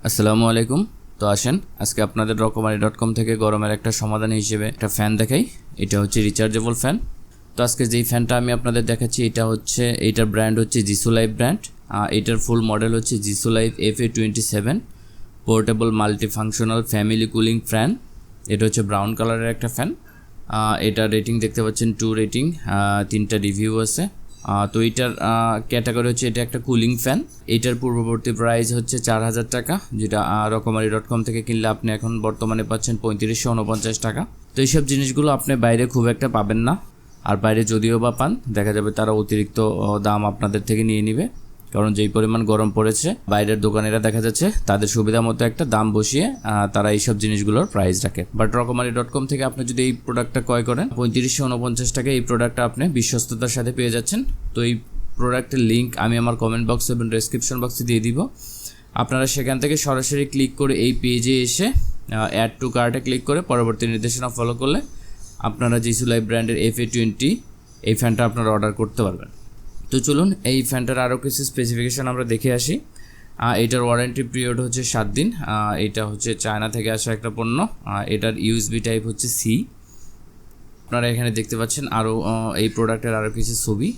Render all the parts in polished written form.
আসসালামু আলাইকুম। তো আসেন আজকে আপনাদের রকমারি.com থেকে গরমের একটা সমাধান হিসেবে একটা ফ্যান দেখাই। এটা হচ্ছে রিচার্জেবল ফ্যান। তো আজকে যেই ফ্যানটা আমি আপনাদের দেখাচ্ছি এইটার ব্র্যান্ড হচ্ছে জিসু লাইভ ব্র্যান্ড। এটার ফুল মডেল হচ্ছে Jisu live FA27 portable multifunctional family cooling fan. এটা হচ্ছে ব্রাউন কালারের একটা ফ্যান। এটা রেটিং দেখতে পাচ্ছেন 2 রেটিং, 3টা রিভিউ আছে। তো এইটার ক্যাটাগরি হচ্ছে এটা একটা কুলিং ফ্যান। এইটার পূর্ববর্তী প্রাইস হচ্ছে 4,000 টাকা, যেটা রকমারি.com থেকে কিনলে আপনি এখন বর্তমানে পাচ্ছেন 3549 টাকা। তো এইসব জিনিসগুলো আপনি বাইরে খুব একটা পাবেন না, আর বাইরে যদিও বা পান দেখা যাবে তারা অতিরিক্ত দাম আপনাদের থেকে নিয়ে নিবে, কারণ যেই পরিমাণ গরম পড়েছে বাইরের দোকানেরা দেখা যাচ্ছে তাদের সুবিধা মতো একটা দাম বসিয়ে তারা এইসব জিনিসগুলোর প্রাইস রাখে। বাট রকমারি.com থেকে আপনি যদি এই প্রোডাক্টটা ক্রয় করেন 3549 টাকায় এই প্রোডাক্টটা আপনি বিশ্বস্ততার সাথে পেয়ে যাচ্ছেন। তো এই প্রোডাক্টের লিঙ্ক আমি আমার কমেন্ট বক্স এবং ডেসক্রিপশন বক্সে দিয়ে দিব। আপনারা সেখান থেকে সরাসরি ক্লিক করে এই পেজে এসে অ্যাড টু কার্টে ক্লিক করে পরবর্তী নির্দেশনা ফলো করলে আপনারা জিসু লাইভ ব্র্যান্ডের FA20 এই ফ্যানটা আপনারা অর্ডার করতে পারবেন। তো চলুন এই ফ্যানটার আরও কিছু স্পেসিফিকেশান আমরা দেখে আসি। এটার ওয়ারেন্টি পিরিয়ড হচ্ছে 7 দিন। এটা হচ্ছে চায়না থেকে আসা একটা পণ্য। এটার USB টাইপ হচ্ছে C। আপনারা এখানে দেখতে পাচ্ছেন আরও এই প্রোডাক্টের আরও কিছু ছবি।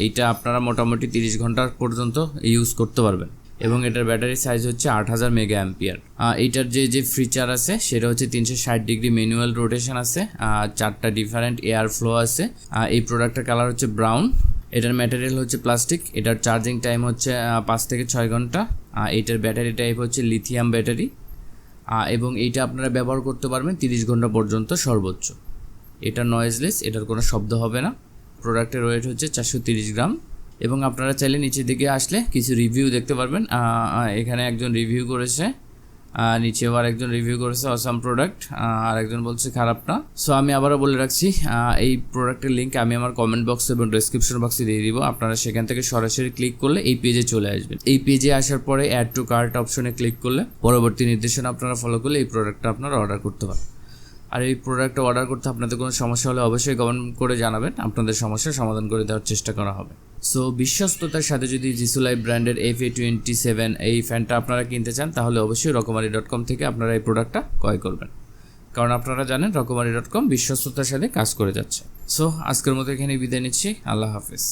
এইটা আপনারা মোটামুটি 30 ঘন্টা পর্যন্ত ইউজ করতে পারবেন এবং এটার ব্যাটারি সাইজ হচ্ছে 8000 মেগা অ্যাম্পিয়ার। এইটার যে ফিচার আছে সেটা হচ্ছে 360 ডিগ্রি ম্যানুয়াল রোটেশন আছে, 4টা ডিফারেন্ট এয়ার ফ্লো আছে। এই প্রোডাক্টের কালার হচ্ছে ব্রাউন। এটার ম্যাটেরিয়াল হচ্ছে প্লাস্টিক। এটার চার্জিং টাইম হচ্ছে 5 থেকে 6 ঘন্টা। এইটার ব্যাটারি টাইপ হচ্ছে লিথিয়াম ব্যাটারি এবং এইটা আপনারা ব্যবহার করতে পারবেন 30 ঘন্টা পর্যন্ত সর্বোচ্চ। এটা নয়েজলেস, এটার কোনো শব্দ হবে না। প্রোডাক্টের ওয়েট হচ্ছে 430 গ্রাম এবং আপনারা চাইলে নিচের দিকে আসলে কিছু রিভিউ দেখতে পারবেন। এখানে একজন রিভিউ করেছে, নিচেও আর একজন রিভিউ করেছে অসাম প্রোডাক্ট, আর একজন বলছে খারাপ না। সো আমি আবারও বলে রাখছি, এই প্রোডাক্টের লিঙ্ক আমি আমার কমেন্ট বক্স এবং ডেসক্রিপশন বক্সে দিয়ে দিব। আপনারা সেখান থেকে সরাসরি ক্লিক করলে এই পেজে চলে আসবেন। এই পেজে আসার পরে অ্যাড টু কার্ট অপশনে ক্লিক করলে পরবর্তী নির্দেশনা আপনারা ফলো করলে এই প্রোডাক্টটা আপনারা অর্ডার করতে পারেন। আর এই প্রোডাক্টটা অর্ডার করতে আপনাদের কোনো সমস্যা হলে অবশ্যই কমেন্ট করে জানাবেন, আপনাদের সমস্যার সমাধান করে দেওয়ার চেষ্টা করা হবে। সো বিশ্বস্ততার সাথে যদি জিসু লাইভ ব্র্যান্ডের FA27 এই ফ্যানটা আপনারা কিনতে চান তাহলে অবশ্যই রকমারি.com থেকে আপনারা এই প্রোডাক্টটা ক্রয় করবেন, কারণ আপনারা জানেন রকমারি.com বিশ্বস্ততার সাথে কাজ করে যাচ্ছে। সো আজকের মতো এখানে বিদায় নিচ্ছি। আল্লাহ হাফেজ।